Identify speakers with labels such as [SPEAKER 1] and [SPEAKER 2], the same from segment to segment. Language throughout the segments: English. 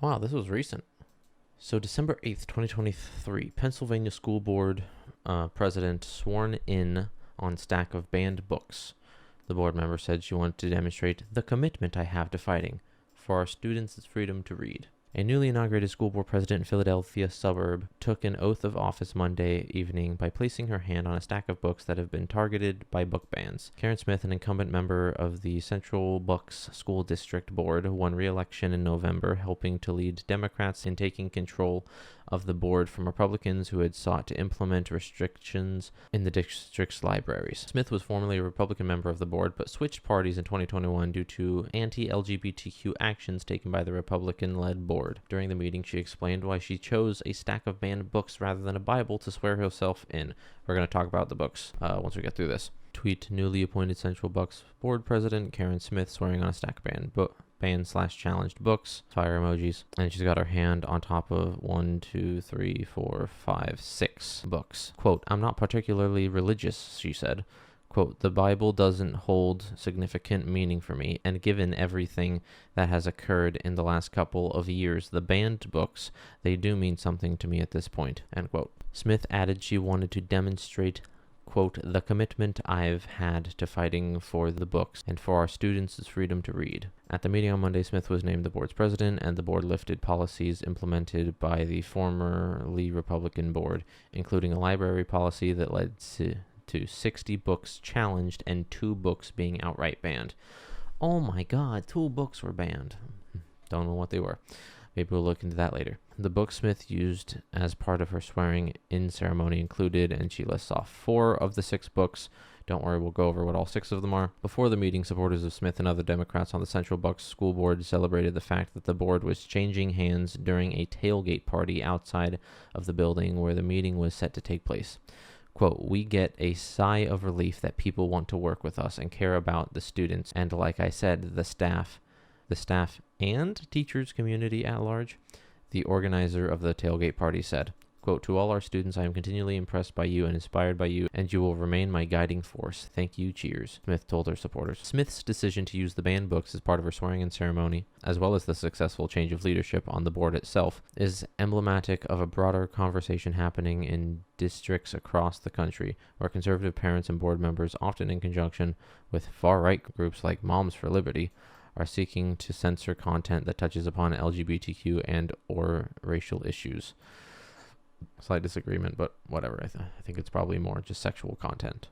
[SPEAKER 1] Wow, this was recent. So December 8th, 2023, Pennsylvania School Board president sworn in on stack of banned books. The board member said she wanted to demonstrate the commitment I have to fighting for our students' freedom to read. A newly inaugurated school board president in Philadelphia suburb took an oath of office Monday evening by placing her hand on a stack of books that have been targeted by book bans. Karen Smith, an incumbent member of the Central Bucks School District Board, won re-election in November, helping to lead Democrats in taking control of the board from Republicans who had sought to implement restrictions in the district's libraries. Smith was formerly a Republican member of the board, but switched parties in 2021 due to anti-LGBTQ actions taken by the Republican-led board. During the meeting, she explained why she chose a stack of banned books rather than a Bible to swear herself in. We're going to talk about the books once we get through this. Tweet: newly appointed Central Bucks board president Karen Smith swearing on a stack of banned/challenged books. Fire emojis. And she's got her hand on top of 6 books. Quote, I'm not particularly religious, she said. Quote, the Bible doesn't hold significant meaning for me, and given everything that has occurred in the last couple of years, the banned books, they do mean something to me at this point, end quote. Smith added she wanted to demonstrate, quote, the commitment I've had to fighting for the books and for our students' freedom to read. At the meeting on Monday, Smith was named the board's president, and the board lifted policies implemented by the formerly Republican board, including a library policy that led to 60 books challenged and 2 books being outright banned. Oh my God, 2 books were banned. Don't know what they were. Maybe we'll look into that later. The book Smith used as part of her swearing-in ceremony included, and she lists off 4 of the 6 books. Don't worry, we'll go over what all 6 of them are. Before the meeting, supporters of Smith and other Democrats on the Central Bucks School Board celebrated the fact that the board was changing hands during a tailgate party outside of the building where the meeting was set to take place. Quote, we get a sigh of relief that people want to work with us and care about the students and, like I said, the staff and teachers community at large, the organizer of the tailgate party said. Quote, to all our students, I am continually impressed by you and inspired by you, and you will remain my guiding force. Thank you, cheers, Smith told her supporters. Smith's decision to use the banned books as part of her swearing-in ceremony, as well as the successful change of leadership on the board itself, is emblematic of a broader conversation happening in districts across the country, where conservative parents and board members, often in conjunction with far-right groups like Moms for Liberty, are seeking to censor content that touches upon LGBTQ and or racial issues. Slight disagreement, but whatever. I think it's probably more just sexual content.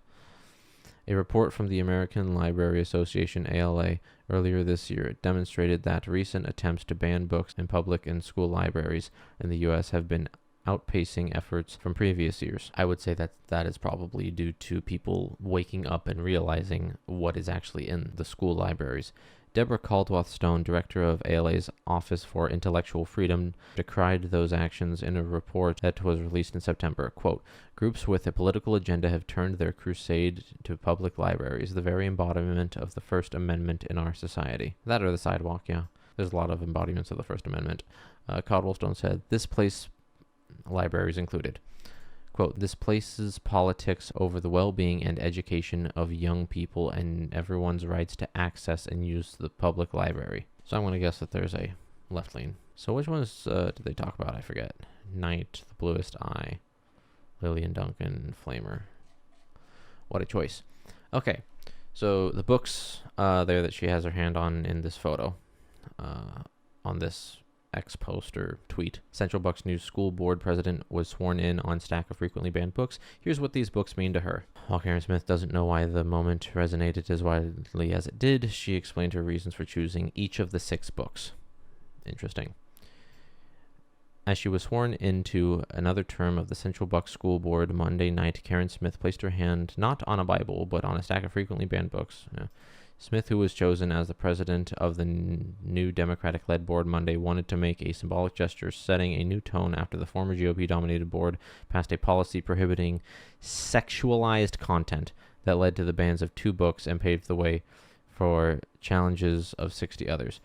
[SPEAKER 1] A report from the American Library Association, ALA, earlier this year demonstrated that recent attempts to ban books in public and school libraries in the U.S. have been outpacing efforts from previous years. I would say that is probably due to people waking up and realizing what is actually in the school libraries. Deborah Caldwell-Stone, director of ALA's Office for Intellectual Freedom, decried those actions in a report that was released in September. Quote, groups with a political agenda have turned their crusade to public libraries, the very embodiment of the First Amendment in our society. That or the sidewalk, yeah. There's a lot of embodiments of the First Amendment. Caldwell-Stone said, this place, libraries included, quote, this places politics over the well-being and education of young people and everyone's rights to access and use the public library. So I'm going to guess that there's a left lean. So which ones did they talk about? I forget. Night, The Bluest Eye, Lillian Duncan, Flamer. What a choice. Okay, so the books there that she has her hand on in this photo, on this ex-post or tweet. Central Bucks News School Board president was sworn in on stack of frequently banned books. Here's what these books mean to her. While Karen Smith doesn't know why the moment resonated as widely as it did, she explained her reasons for choosing each of the 6 books. Interesting. As she was sworn into another term of the Central Bucks School Board Monday night, Karen Smith placed her hand not on a Bible, but on a stack of frequently banned books. Smith, who was chosen as the president of the new Democratic-led board Monday, wanted to make a symbolic gesture, setting a new tone after the former GOP-dominated board passed a policy prohibiting sexualized content that led to the bans of 2 books and paved the way for challenges of 60 others.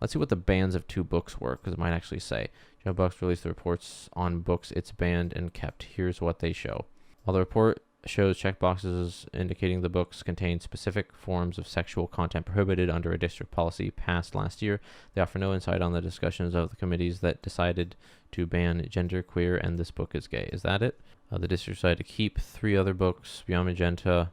[SPEAKER 1] Let's see what the bans of 2 books were, because it might actually say. Joe Bucks released the reports on books it's banned and kept. Here's what they show. While the report shows checkboxes indicating the books contain specific forms of sexual content prohibited under a district policy passed last year. They offer no insight on the discussions of the committees that decided to ban genderqueer and This Book is Gay. Is that it? The district decided to keep 3 other books, Beyond Magenta,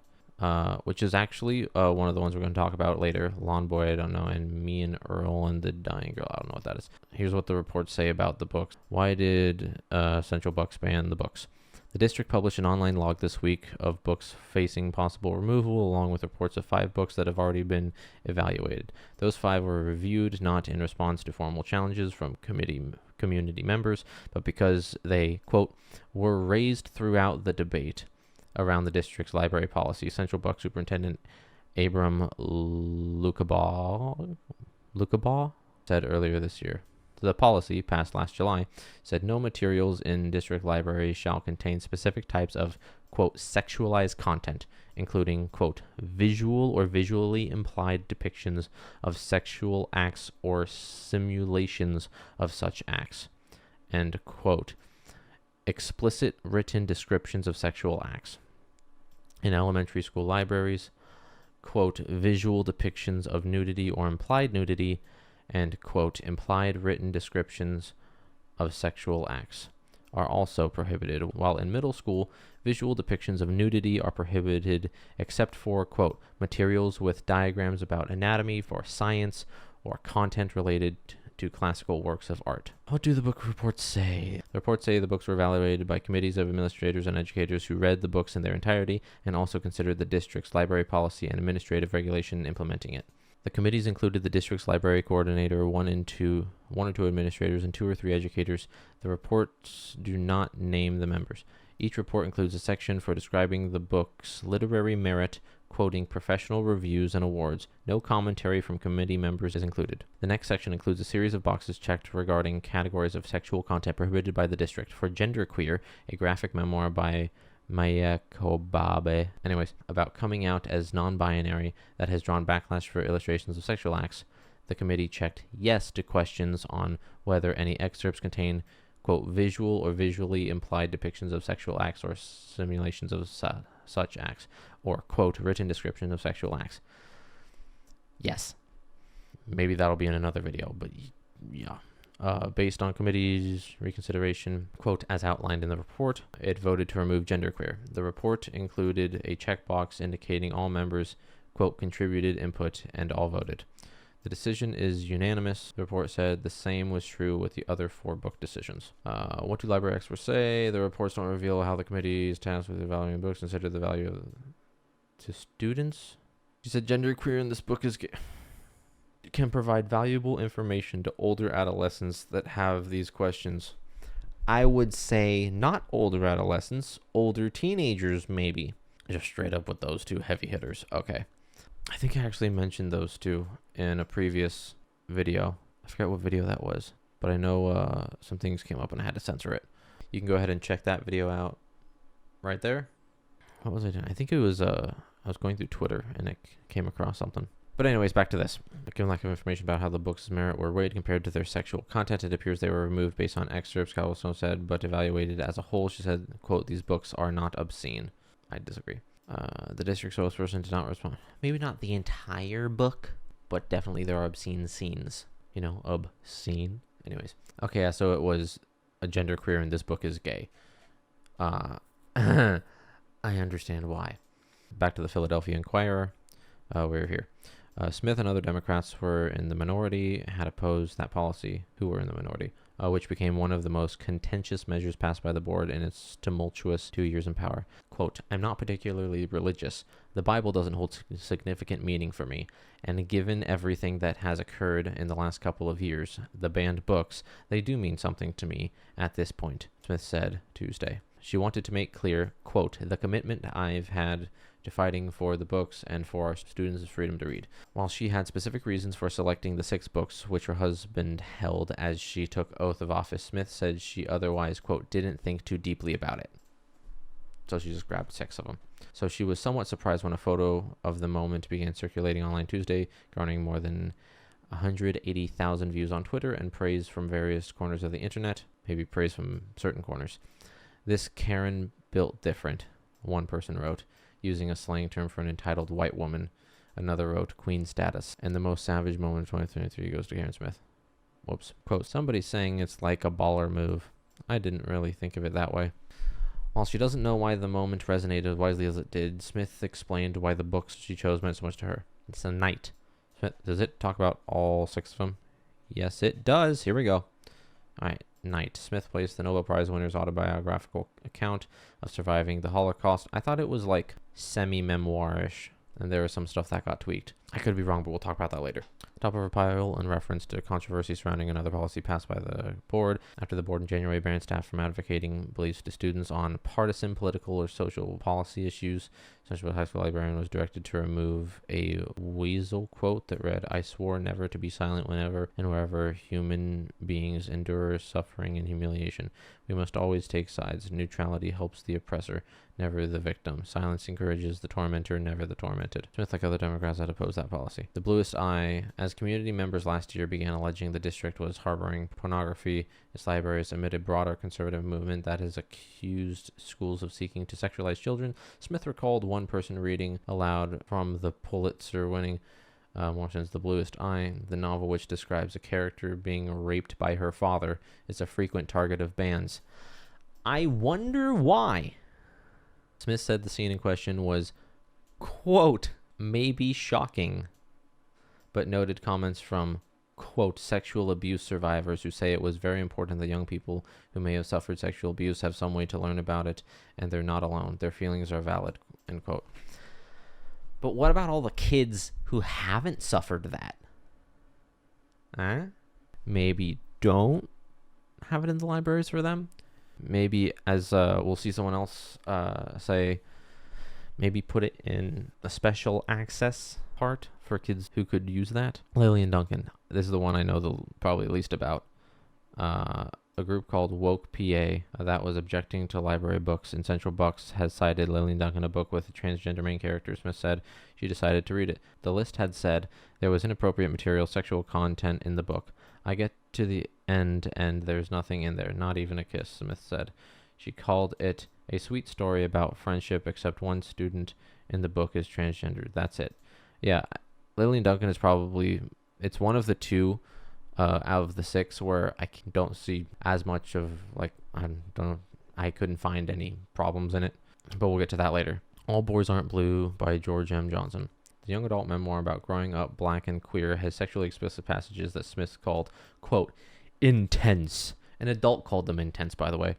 [SPEAKER 1] which is actually one of the ones we're going to talk about later. Lawn Boy, I don't know, and Me and Earl and the Dying Girl. I don't know what that is. Here's what the reports say about the books. Why did Central Bucks ban the books? The district published an online log this week of books facing possible removal, along with reports of 5 books that have already been evaluated. Those 5 were reviewed not in response to formal challenges from community members, but because they, quote, were raised throughout the debate around the district's library policy. Central Bucks Superintendent Abram Lukabaugh said earlier this year. The policy, passed last July, said no materials in district libraries shall contain specific types of, quote, sexualized content, including, quote, visual or visually implied depictions of sexual acts or simulations of such acts, and, quote, explicit written descriptions of sexual acts. In elementary school libraries, quote, visual depictions of nudity or implied nudity, and, quote, implied written descriptions of sexual acts are also prohibited, while in middle school, visual depictions of nudity are prohibited except for, quote, materials with diagrams about anatomy for science or content related to classical works of art. What do the book reports say? The reports say the books were evaluated by committees of administrators and educators who read the books in their entirety and also considered the district's library policy and administrative regulation implementing it. The committees included the district's library coordinator, one or two administrators, and 2 or 3 educators. The reports do not name the members. Each report includes a section for describing the book's literary merit, quoting professional reviews and awards. No commentary from committee members is included. The next section includes a series of boxes checked regarding categories of sexual content prohibited by the district. For Genderqueer, a graphic memoir by Maya Kobabe, about coming out as non-binary that has drawn backlash for illustrations of sexual acts, the committee checked yes to questions on whether any excerpts contain, quote, visual or visually implied depictions of sexual acts or simulations of such acts, or, quote, written description of sexual acts. Yes. Maybe that'll be in another video, but yeah. Based on committee's reconsideration, quote, as outlined in the report, it voted to remove genderqueer. The report included a checkbox indicating all members, quote, contributed input and all voted. The decision is unanimous. The report said the same was true with the other 4 book decisions. What do library experts say? The reports don't reveal how the committee is tasked with evaluating books, consider the value to students. She said genderqueer in This Book is Gay can provide valuable information to older adolescents that have these questions. I would say not older adolescents, older teenagers maybe. Just straight up with those 2 heavy hitters. Okay. I think I actually mentioned those 2 in a previous video. I forgot what video that was, but I know some things came up and I had to censor it. You can go ahead and check that video out right there. What was I doing? I think it was, I was going through Twitter and it came across something. But anyways, back to this. Given lack of information about how the books' merit were weighed compared to their sexual content, it appears they were removed based on excerpts, Cobblestone said, but evaluated as a whole. She said, quote, these books are not obscene. I disagree. The district spokesperson did not respond. Maybe not the entire book, but definitely there are obscene scenes. You know, obscene. Anyways. Okay, yeah, so it was a genderqueer and This Book is Gay. I understand why. Back to the Philadelphia Inquirer. We're here. Smith and other Democrats were in the minority, had opposed that policy, which became one of the most contentious measures passed by the board in its tumultuous 2 years in power. Quote, I'm not particularly religious. The Bible doesn't hold significant meaning for me, and given everything that has occurred in the last couple of years, the banned books, they do mean something to me at this point, Smith said Tuesday. She wanted to make clear, quote, the commitment I've had to fighting for the books and for our students' freedom to read. While she had specific reasons for selecting the 6 books, which her husband held as she took oath of office, Smith said she otherwise, quote, didn't think too deeply about it. So she just grabbed 6 of them. So she was somewhat surprised when a photo of the moment began circulating online Tuesday, garnering more than 180,000 views on Twitter and praise from various corners of the internet, maybe praise from certain corners. This Karen built different. one person wrote, using a slang term for an entitled white woman. Another wrote, queen status. And the most savage moment of 2023 goes to Karen Smith. Whoops. Quote, somebody's saying it's like a baller move. I didn't really think of it that way. While she doesn't know why the moment resonated as widely as it did, Smith explained why the books she chose meant so much to her. It's a Knight. Smith, does it talk about all 6 of them? Yes, it does. Here we go. All right. Knight. Smith placed the Nobel Prize winner's autobiographical account of surviving the Holocaust. I thought it was like semi-memoirish, and there was some stuff that got tweaked. I could be wrong, but we'll talk about that later. Top of a pile in reference to controversy surrounding another policy passed by the board. After the board in January banned staff from advocating beliefs to students on partisan, political, or social policy issues, Central High School librarian was directed to remove a weasel quote that read, I swore never to be silent whenever and wherever human beings endure suffering and humiliation. We must always take sides. Neutrality helps the oppressor, never the victim. Silence encourages the tormentor, never the tormented. Smith, like other Democrats, had opposed that policy. The bluest eye. As community members last year began alleging the district was harboring pornography, its libraries amid a broader conservative movement that has accused schools of seeking to sexualize children, Smith recalled one person reading aloud from the Pulitzer-winning Morrison's The Bluest Eye, the novel which describes a character being raped by her father, is a frequent target of bans. I wonder why. Smith said the scene in question was, quote, maybe shocking, but noted comments from, quote, sexual abuse survivors who say it was very important that young people who may have suffered sexual abuse have some way to learn about it, and they're not alone. Their feelings are valid, end quote. But what about all the kids who haven't suffered that? Maybe don't have it in the libraries for them? Maybe, as we'll see someone else say, maybe put it in a special access part for kids who could use that. Lillian Duncan. This is the one I know probably least about. A group called Woke PA that was objecting to library books in Central Bucks has cited Lillian Duncan, a book with a transgender main character. Smith said she decided to read it. The list had said there was inappropriate material, sexual content in the book. I get to the end and there's nothing in there, not even a kiss, Smith said. She called it a sweet story about friendship, except one student in the book is transgender. That's it. Yeah, Lillian Duncan is probably, it's one of the two out of the 6 where I don't see as much of, like, I couldn't find any problems in it, but we'll get to that later. All Boys Aren't Blue by George M. Johnson. The young adult memoir about growing up black and queer has sexually explicit passages that Smith called, quote, intense. An adult called them intense, by the way.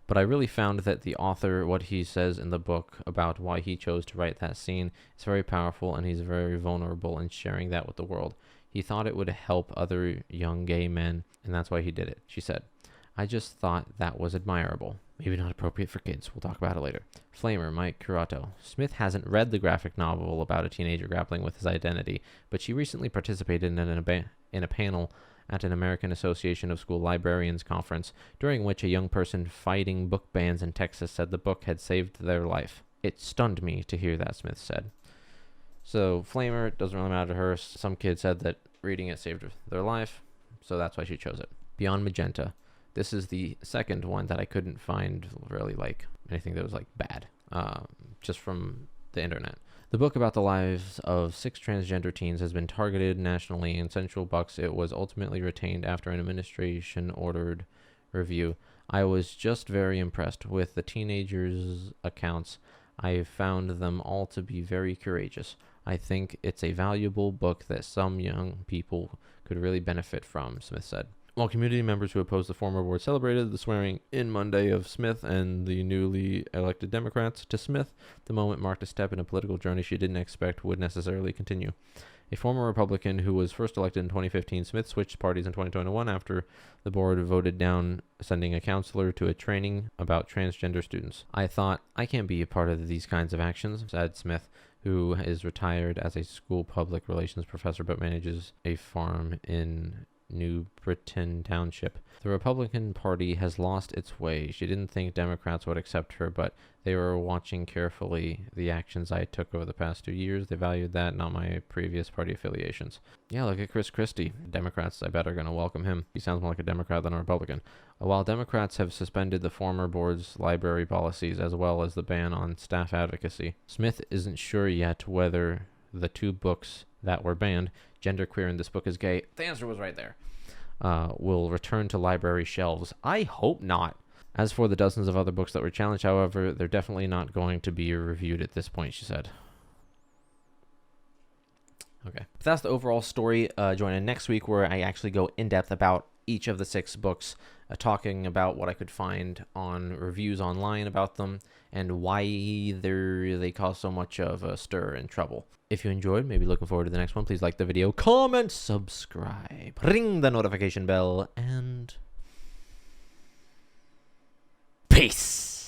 [SPEAKER 1] But I really found that the author, what he says in the book about why he chose to write that scene, is very powerful, and he's very vulnerable in sharing that with the world. He thought it would help other young gay men, and that's why he did it, she said. I just thought that was admirable. Maybe not appropriate for kids. We'll talk about it later. Flamer, Mike Curato. Smith hasn't read the graphic novel about a teenager grappling with his identity, but she recently participated in a panel at an American Association of School Librarians conference, during which a young person fighting book bans in Texas said the book had saved their life. It stunned me to hear that, Smith said. So, Flamer, it doesn't really matter to her. Some kid said that reading it saved their life, so that's why she chose it. Beyond Magenta. This is the second one that I couldn't find really, like, anything that was, like, bad, just from the internet. The book about the lives of 6 transgender teens has been targeted nationally. In Central Bucks, it was ultimately retained after an administration-ordered review. I was just very impressed with the teenagers' accounts. I found them all to be very courageous. I think it's a valuable book that some young people could really benefit from, Smith said. While community members who opposed the former board celebrated the swearing-in Monday of Smith and the newly elected Democrats, to Smith, the moment marked a step in a political journey she didn't expect would necessarily continue. A former Republican who was first elected in 2015, Smith switched parties in 2021 after the board voted down sending a counselor to a training about transgender students. I thought, I can't be a part of these kinds of actions, said Smith, who is retired as a school public relations professor but manages a farm in New Britain Township. The Republican Party has lost its way. She didn't think Democrats would accept her, but they were watching carefully the actions I took over the past 2 years. They valued that, not my previous party affiliations. Yeah, look at Chris Christie. Democrats, I bet, are going to welcome him. He sounds more like a Democrat than a Republican. While Democrats have suspended the former board's library policies as well as the ban on staff advocacy, Smith isn't sure yet whether the 2 books that were banned, Genderqueer and This Book is Gay, the answer was right there, will return to library shelves. I hope not. As for the dozens of other books that were challenged, however, they're definitely not going to be reviewed at this point, she said. Okay. But that's the overall story. Join in next week where I actually go in depth about each of the 6 books, talking about what I could find on reviews online about them and why they cause so much of a stir and trouble. If you enjoyed, maybe looking forward to the next one, please like the video, comment, subscribe, ring the notification bell, and peace.